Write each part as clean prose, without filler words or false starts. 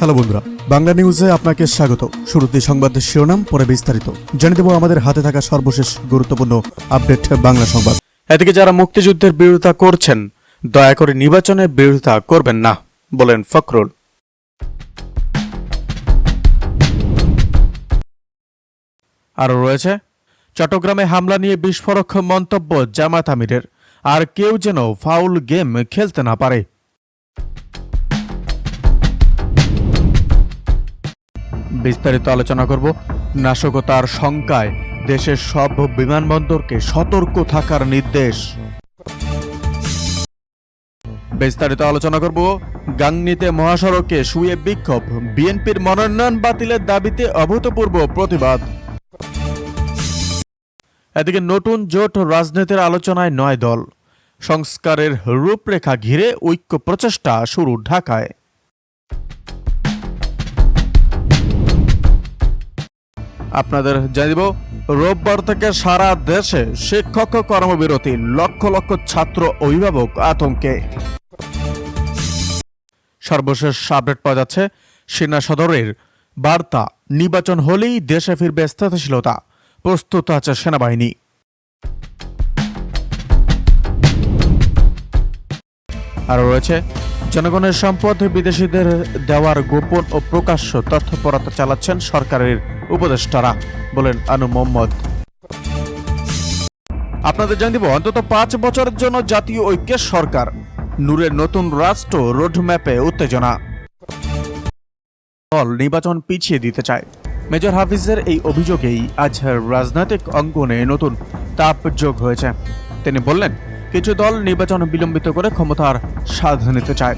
Hello বন্ধুরা, বাংলা নিউজে আপনাকে স্বাগত। শুরুতে সংবাদের শিরোনাম, পরে বিস্তারিত জানিয়ে দেব আমাদের হাতে থাকা সর্বশেষ গুরুত্বপূর্ণ আপডেট বাংলা সংবাদ। এদিকে যারা মুক্তিযুদ্ধের বিরোধিতা করছেন, দয়া করে নির্বাচনের বিরোধিতা করবেন না, বলেন ফখরুল। আরও রয়েছে, চট্টগ্রামে হামলা নিয়ে বিস্ফোরক মন্তব্য জামায়াত আমিরের, আর কেউ যেন ফাউল গেম খেলতে না পারে। বিস্তারিত আলোচনা করব। নাশকতার শঙ্কায় দেশের সব বিমানবন্দরকে সতর্ক থাকার নির্দেশ। বিস্তারিত আলোচনা করব। গাংনীতে মহাসড়কে শুয়ে বিক্ষোভ, বিএনপির মনোনয়ন বাতিলের দাবিতে অভূতপূর্ব প্রতিবাদ। এদিকে নতুন জোট রাজনীতির আলোচনায় 9 দল, সংস্কারের রূপরেখা ঘিরে ঐক্য প্রচেষ্টা শুরু ঢাকায়। আপনাদের জানিয়ে দেব, রোববার থেকে সারা দেশে শিক্ষক কর্মবিরতি, লক্ষ লক্ষ ছাত্র অভিভাবক আতঙ্কে। সর্বশেষ আপডেট পাওয়া যাচ্ছে, সেনা সদরের বার্তা, নির্বাচন হলেই দেশে ফিরবে স্থিতিশীলতা, প্রস্তুত আছে সেনাবাহিনী। আরও রয়েছে, জনগণের সম্পদ বিদেশিদের দেওয়ার গোপন ও প্রকাশ্য তথ্যপরতা চালাচ্ছেন সরকারের উপদেষ্টারা, বলেন আনু মোহাম্মদ। আপনাদের জানিয়ে দিব, অন্তত 5 বছরের জন্য জাতীয় ঐক্যের সরকার, নূরের নতুন রাষ্ট্র রোডম্যাপে উত্তেজনা। দল নির্বাচন পিছিয়ে দিতে চায়, মেজর হাফিজের এই অভিযোগেই আজ রাজনৈতিক অঙ্গনে নতুন তাপ যোগ হয়েছে। তিনি বললেন, কিছু দল নির্বাচন বিলম্বিত করে ক্ষমতার স্বাদ নিতে চায়।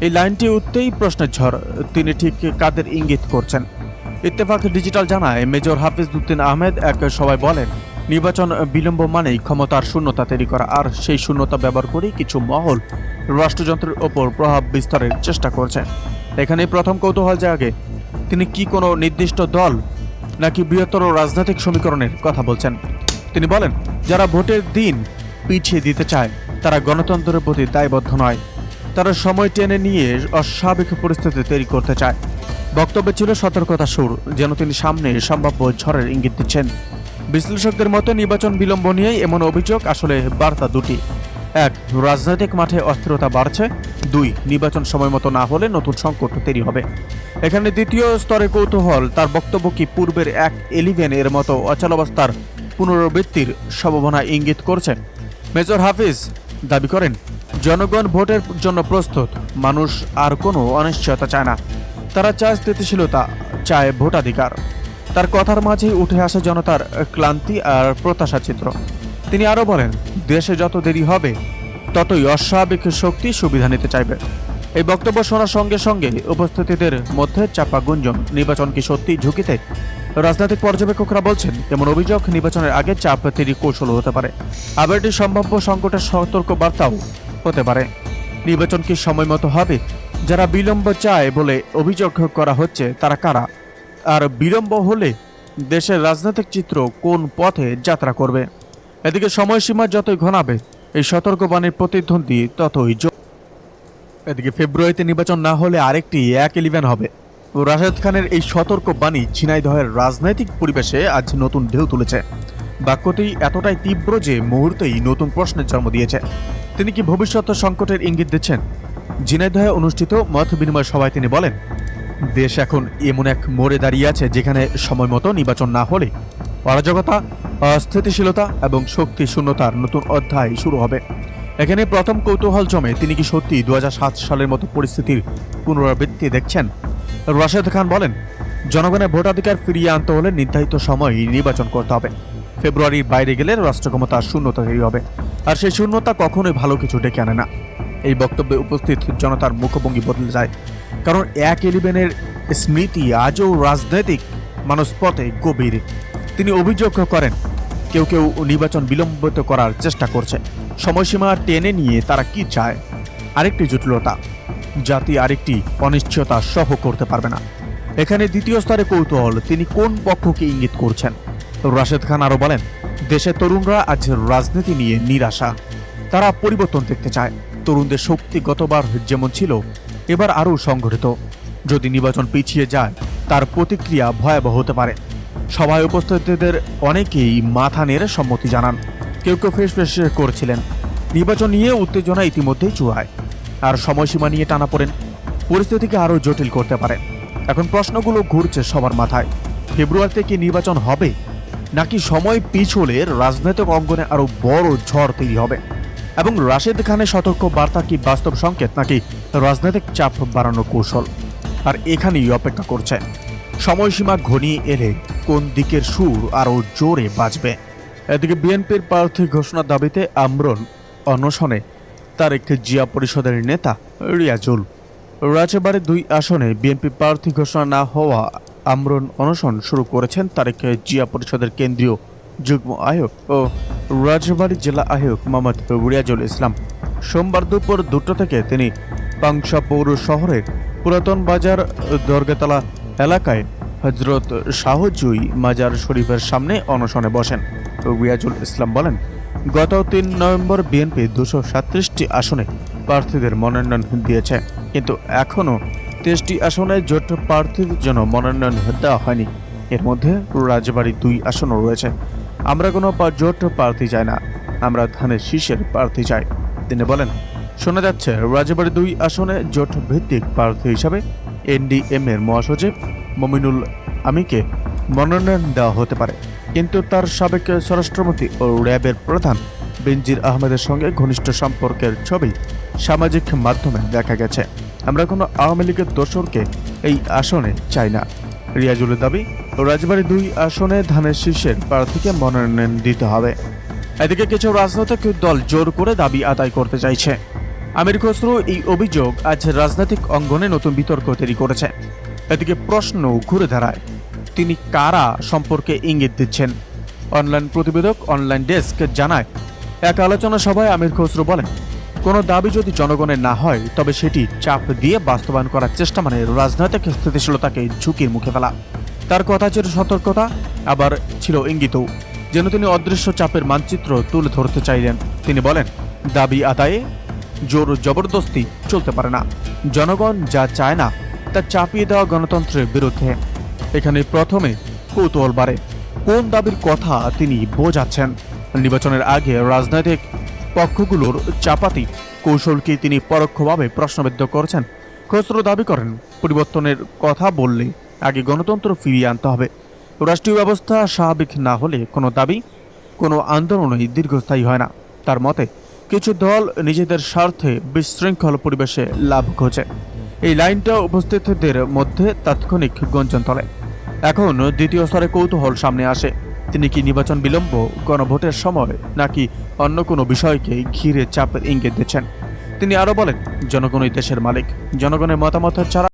এই লাইনটি উঠতেই প্রশ্নের ঝড়, তিনি ঠিক কাদের ইঙ্গিত করছেন? ইত্তেফাক ডিজিটাল জানায়, মেজর হাফিজউদ্দিন আহমেদ এক সভায় বলেন, নির্বাচন বিলম্ব মানেই ক্ষমতার শূন্যতা তৈরি করা, আর সেই শূন্যতা ব্যবহার করেই কিছু মহল রাষ্ট্রযন্ত্রের ওপর প্রভাব বিস্তারের চেষ্টা করছে। এখানে প্রথম কৌতূহল জাগে, তিনি কি কোনো নির্দিষ্ট দল নাকি বৃহত্তর রাজনৈতিক সমীকরণের কথা বলছেন? তিনি বলেন, যারা ভোটের দিন পিছিয়ে দিতে চায় তারা গণতন্ত্রের প্রতি দায়বদ্ধ নয়, তারা সময় টেনে নিয়ে অস্বাভাবিক পরিস্থিতি তৈরি করতে চায়। বক্তব্যে ছিল সতর্কতা সুর, যেন তিনি সামনে সম্ভাব্য ঝড়ের ইঙ্গিত দিচ্ছেন। বিশ্লেষকদের মতে নির্বাচন বিলম্ব নিয়েই এমন অভিযোগ, আসলে বার্তা দুটি। 1, রাজনৈতিক মাঠে অস্থিরতা বাড়ছে। 2, নির্বাচন সময় মতো না হলে নতুন সংকট তৈরি হবে। এখানে দ্বিতীয় স্তরে কৌতূহল, তার বক্তব্য কি পূর্বের 1-11 এর মতো অচলাবস্থার পুনরাবৃত্তির সম্ভাবনা ইঙ্গিত করছে? মেজর হাফিজ দাবি করেন, জনগণ ভোটের জন্য প্রস্তুত, মানুষ আর কোনো অনিশ্চয়তা চায় না, তারা চায় স্থিতিশীলতা, চায় ভোটাধিকার। তার কথার মাঝেই উঠে আসে জনতার ক্লান্তি আর প্রত্যাশা চিত্র। তিনি আরও বলেন, দেশে যত দেরি হবে ততই অস্বাভাবিক শক্তি সুবিধা নিতে চাইবে। এই বক্তব্য শোনার সঙ্গে সঙ্গে উপস্থিতিদের মধ্যে চাপা গুঞ্জন, নির্বাচন কি সত্যি ঝুঁকিতে? রাজনৈতিক পর্যবেক্ষকরা বলছেন, এমন অভিযোগ নির্বাচনের আগে চাপ তৈরি কৌশল হতে পারে, আবার এটি সম্ভাব্য সংকটের সতর্ক বার্তাও হতে পারে। নির্বাচন কি সময় মতো হবে? যারা বিলম্ব চায় বলে অভিযোগ করা হচ্ছে তারা কারা? আর বিলম্ব হলে দেশের রাজনৈতিক চিত্র কোন পথে যাত্রা করবে? এদিকে সময়সীমা যতই ঘনাবে, এই সতর্কবাণীর প্রতিধ্বনি ততই। এদিকে ফেব্রুয়ারিতে নির্বাচন না হলে আরেকটি 1-11 হবে। রাশেদ খানের এই সতর্ক বাণী ঝিনাইদহের রাজনৈতিক পরিবেশে আজ নতুন ঢেউ তুলেছে। বাক্যটি এতটাই তীব্র যে মুহূর্তেই নতুন প্রশ্নের জন্ম দিয়েছে। তিনি কি ভবিষ্যৎ সংকটের ইঙ্গিত দিচ্ছেন? ঝিনাইদহে অনুষ্ঠিত মত বিনিময় সভায় তিনি বলেন, দেশ এখন এমন এক মোড়ে দাঁড়িয়ে আছে যেখানে সময় মতো নির্বাচন না হলে অরাজকতা, অস্থিতিশীলতা এবং শক্তি শূন্যতার নতুন অধ্যায় শুরু হবে। এখানে প্রথম কৌতূহল জমে, তিনি কি সত্যি 2007 সালের মতো পরিস্থিতির পুনরাবৃত্তি দেখছেন? রাশেদ খান বলেন, জনগণের ভোটাধিকার ফিরিয়ে আনতে হলে নির্ধারিত সময় নির্বাচন করতে হবে। ফেব্রুয়ারির বাইরে গেলে রাষ্ট্র ক্ষমতার শূন্যতা তৈরি হবে, আর সেই শূন্যতা কখনোই ভালো কিছু ডেকে আনে না। এই বক্তব্যে উপস্থিত জনতার মুখভঙ্গি বদলে যায়, কারণ 1-11 স্মৃতি আজও রাজনৈতিক মানসপথে গভীর। তিনি অভিযোগ করেন, কেউ কেউ নির্বাচন বিলম্বিত করার চেষ্টা করছে। সময়সীমা টেনে নিয়ে তারা কি চায়? আরেকটি জটিলতা, জাতি আরেকটি অনিশ্চয়তা সহ করতে পারবে না। এখানে দ্বিতীয় স্তরে কৌতূহল, তিনি কোন পক্ষকে ইঙ্গিত করছেন? রাশেদ খান আরও বলেন, দেশের তরুণরা আজ রাজনীতি নিয়ে নিরাশা, তারা পরিবর্তন দেখতে চায়। তরুণদের শক্তি গতবার যেমন ছিল এবার আরও সংগঠিত। যদি নির্বাচন পিছিয়ে যায় তার প্রতিক্রিয়া ভয়াবহ হতে পারে। সভায় উপস্থিতদের অনেকেই মাথা নেড়ে সম্মতি জানান, কেউ কেউ ফেস করছিলেন। নির্বাচন নিয়ে উত্তেজনা ইতিমধ্যেই চূড়ায়, আর সময়সীমা নিয়ে টানাপোড়েন পরিস্থিতিকে আরও জটিল করতে পারে। এখন প্রশ্নগুলো ঘুরছে সবার মাথায়, ফেব্রুয়ারিতে কি নির্বাচন হবে, নাকি সময় পিছলে রাজনৈতিক অঙ্গনে আরও বড় ঝড় তৈরি হবে, এবং রাশেদ খানের সতর্ক বার্তা কি বাস্তব সংকেত নাকি রাজনৈতিক চাপ বাড়ানোর কৌশল। আর এখানেই অপেক্ষা করছে সময়সীমা ঘনিয়ে এলে কোন দিকের সুর আরও জোরে বাজবে। এদিকে বিএনপির প্রার্থী ঘোষণার দাবিতে আমরণ অনশনে তারেক জিয়া পরিষদের নেতা রিয়াজুল। রাজবাড়ী 2 আসনে বিএনপি প্রার্থী ঘোষণা না হওয়া আমরণ অনশন শুরু করেছেন তারেক জিয়া পরিষদের কেন্দ্রীয় যুগ্ম আহ্বায়ক ও রাজবাড়ী জেলা আহ্বায়ক মোহাম্মদ রিয়াজুল ইসলাম। সোমবার দুপুর 2টা থেকে তিনি পাংশা পৌর শহরের পুরাতন বাজার দরগাতলা এলাকায় হজরত শাহজুই মাজার শরীফের সামনে অনশনে বসেন। রিয়াজুল ইসলাম বলেন, গত 3 নভেম্বর বিএনপি 237টি আসনে প্রার্থীদের মনোনয়ন দিয়েছে, কিন্তু এখনও 23টি আসনে জোট প্রার্থীদের জন্য মনোনয়ন দেওয়া হয়নি। এর মধ্যে রাজবাড়ী 2 আসনও রয়েছে। আমরা কোনো জোট প্রার্থী চাই না, আমরা ধানের শীষের প্রার্থী চাই। তিনি বলেন, শোনা যাচ্ছে রাজবাড়ী 2 আসনে জোট ভিত্তিক প্রার্থী হিসাবে এনডিএম এর মহাসচিব মমিনুল আমিকে মনোনয়ন দেওয়া হতে পারে, কিন্তু তার সাবেক স্বরাষ্ট্রমন্ত্রী ও র্যাবের প্রধান বেনজির আহমেদের সঙ্গে ঘনিষ্ঠ সম্পর্কের ছবি সামাজিক মাধ্যমে দেখা গেছে। আমরা কোনো আওয়ামী লীগের দোসরকে এই আসনে চাই না। রিয়াজুলের দাবি, রাজবাড়ী 2 আসনে ধানের শীষের প্রার্থীকে মনোনয়ন দিতে হবে। এদিকে কিছু রাজনৈতিক দল জোর করে দাবি আদায় করতে চাইছে। আমির খসরু এই অভিযোগ আজ রাজনৈতিক অঙ্গনে নতুন বিতর্ক তৈরি করেছে। এদিকে প্রশ্ন ঘুরে দাঁড়ায়, তিনি কারা সম্পর্কে ইঙ্গিত দিচ্ছেন। অনলাইন প্রতিবেদক অনলাইন ডেস্ক জানায়, এক আলোচনা সভায় আমির খসরু বলেন, কোনো দাবি যদি জনগণের না হয় তবে সেটি চাপ দিয়ে বাস্তবায়ন করার চেষ্টা মানে রাজনৈতিক স্থিতিশীলতাকে ঝুঁকির মুখে ফেলা। তার কথা ছিল সতর্কতা, আবার ছিল ইঙ্গিতও, যেন তিনি অদৃশ্য চাপের মানচিত্র তুলে ধরতে চাইলেন। তিনি বলেন, দাবি আদায়ে জোর জবরদস্তি চলতে পারে না। জনগণ যা চায় না তা চাপিয়ে দেওয়া গণতন্ত্রের বিরুদ্ধে। এখানে প্রথমে কৌতূহল বাড়ে, কোন দাবির কথা তিনি বোঝাচ্ছেন। নির্বাচনের আগে রাজনৈতিক পক্ষগুলোর চাপাতি কৌশলকে তিনি পরোক্ষভাবে প্রশ্নবিদ্ধ করেছেন। খসরু দাবি করেন, পরিবর্তনের কথা বললে আগে গণতন্ত্র ফিরিয়ে আনতে হবে। রাষ্ট্রীয় ব্যবস্থা স্বাভাবিক না হলে কোনো দাবি, কোনো আন্দোলনই দীর্ঘস্থায়ী হয় না। তার মতে, কিছু দল নিজেদের স্বার্থে বিশৃঙ্খল পরিবেশে লাভ খোঁজে। এই লাইনটা উপস্থিতদের মধ্যে তাৎক্ষণিক গঞ্জন তোলে। এখন দ্বিতীয় স্তরে কৌতূহল সামনে আসে, তিনি কি নির্বাচন বিলম্ব, গণভোটের সময়, নাকি অন্য কোনো বিষয়কে ঘিরে চাপের ইঙ্গিত দিচ্ছেন। তিনি আরও বলেন, জনগণই দেশের মালিক, জনগণের মতামত ছাড়া